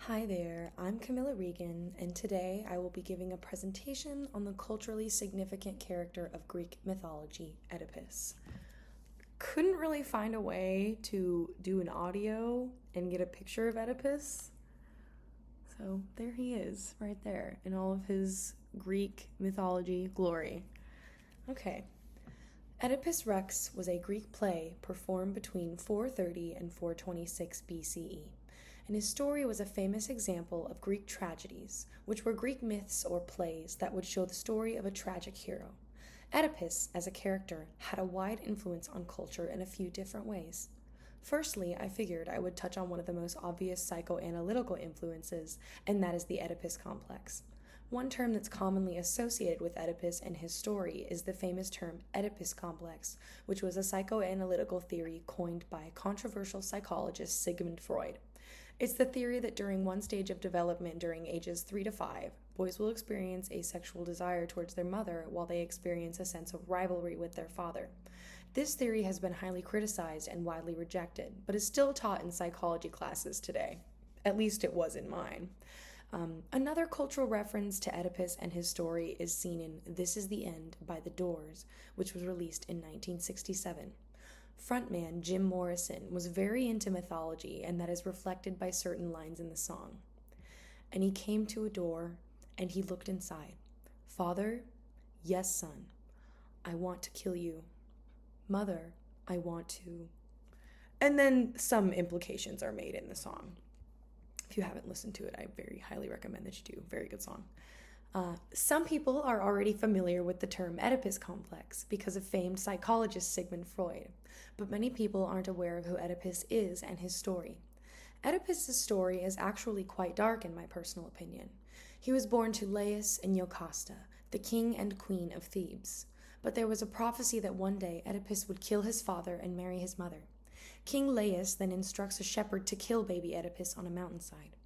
Hi there, I'm Camilla Regan, and today I will be giving a presentation on the culturally significant character of Greek mythology, Oedipus. Couldn't really find a way to do an audio and get a picture of Oedipus, so there he is, right there, in all of his Greek mythology glory. Okay. Oedipus Rex was a Greek play performed between 430 and 426 BCE, and his story was a famous example of Greek tragedies, which were Greek myths or plays that would show the story of a tragic hero. Oedipus, as a character, had a wide influence on culture in a few different ways. Firstly, I figured I would touch on one of the most obvious psychoanalytical influences, and that is the Oedipus complex. One term that's commonly associated with Oedipus and his story is the famous term Oedipus complex, which was a psychoanalytical theory coined by controversial psychologist Sigmund Freud. It's the theory that during one stage of development during ages 3 to 5, boys will experience a sexual desire towards their mother while they experience a sense of rivalry with their father. This theory has been highly criticized and widely rejected, but is still taught in psychology classes today. At least it was in mine. Another cultural reference to Oedipus and his story is seen in This Is the End by The Doors, which was released in 1967. Frontman Jim Morrison was very into mythology, and that is reflected by certain lines in the song. And he came to a door, and he looked inside. Father, yes, son, I want to kill you. Mother, I want to. And then some implications are made in the song. If you haven't listened to it, I very highly recommend that you do. Very good song. Some people are already familiar with the term Oedipus complex because of famed psychologist Sigmund Freud, but many people aren't aware of who Oedipus is and his story. Oedipus' story is actually quite dark in my personal opinion. He was born to Laius and Jocasta, the king and queen of Thebes, but there was a prophecy that one day Oedipus would kill his father and marry his mother. King Laius then instructs a shepherd to kill baby Oedipus on a mountainside.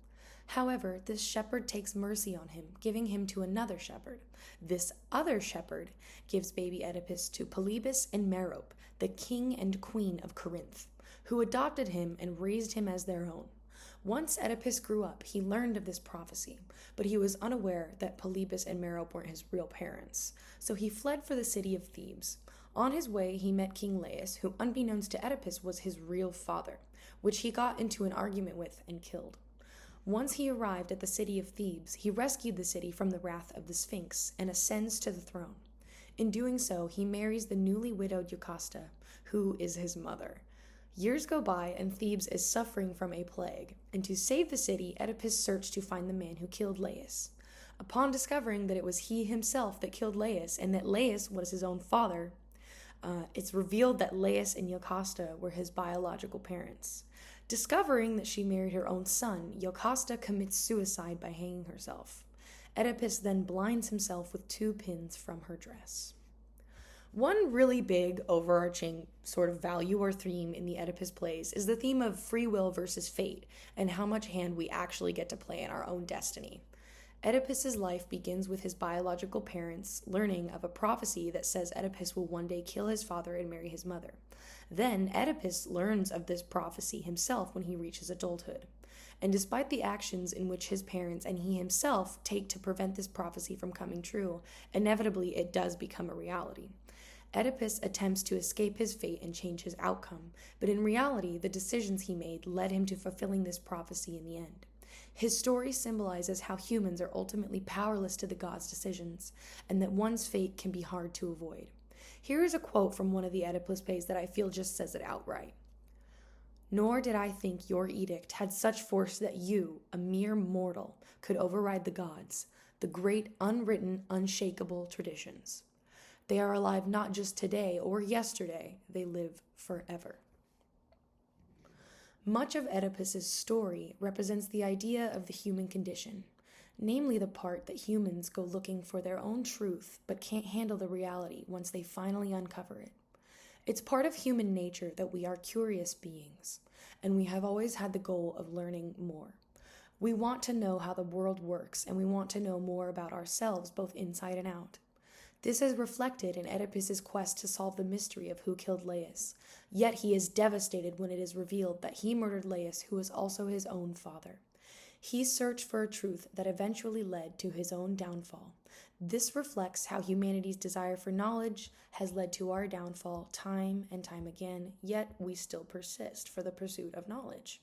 However, this shepherd takes mercy on him, giving him to another shepherd. This other shepherd gives baby Oedipus to Polybus and Merope, the king and queen of Corinth, who adopted him and raised him as their own. Once Oedipus grew up, he learned of this prophecy, but he was unaware that Polybus and Merope weren't his real parents, so he fled for the city of Thebes. On his way, he met King Laius, who, unbeknownst to Oedipus, was his real father, which he got into an argument with and killed. Once he arrived at the city of Thebes, he rescued the city from the wrath of the Sphinx and ascends to the throne. In doing so, he marries the newly widowed Jocasta, who is his mother. Years go by, and Thebes is suffering from a plague, and to save the city, Oedipus searched to find the man who killed Laius. Upon discovering that it was he himself that killed Laius, and that Laius was his own father, it's revealed that Laius and Jocasta were his biological parents. Discovering that she married her own son, Jocasta commits suicide by hanging herself. Oedipus then blinds himself with 2 pins from her dress. One really big, overarching sort of value or theme in the Oedipus plays is the theme of free will versus fate, and how much hand we actually get to play in our own destiny. Oedipus's life begins with his biological parents learning of a prophecy that says Oedipus will one day kill his father and marry his mother. Then Oedipus learns of this prophecy himself when he reaches adulthood. And despite the actions in which his parents and he himself take to prevent this prophecy from coming true, inevitably it does become a reality. Oedipus attempts to escape his fate and change his outcome, but in reality, the decisions he made led him to fulfilling this prophecy in the end. His story symbolizes how humans are ultimately powerless to the gods' decisions, and that one's fate can be hard to avoid. Here is a quote from one of the Oedipus plays that I feel just says it outright. "Nor did I think your edict had such force that you, a mere mortal, could override the gods, the great unwritten, unshakable traditions. They are alive not just today or yesterday, they live forever." Much of Oedipus's story represents the idea of the human condition, namely the part that humans go looking for their own truth but can't handle the reality once they finally uncover it. It's part of human nature that we are curious beings, and we have always had the goal of learning more. We want to know how the world works, and we want to know more about ourselves, both inside and out. This is reflected in Oedipus's quest to solve the mystery of who killed Laius, yet he is devastated when it is revealed that he murdered Laius, who was also his own father. He searched for a truth that eventually led to his own downfall. This reflects how humanity's desire for knowledge has led to our downfall time and time again, yet we still persist for the pursuit of knowledge.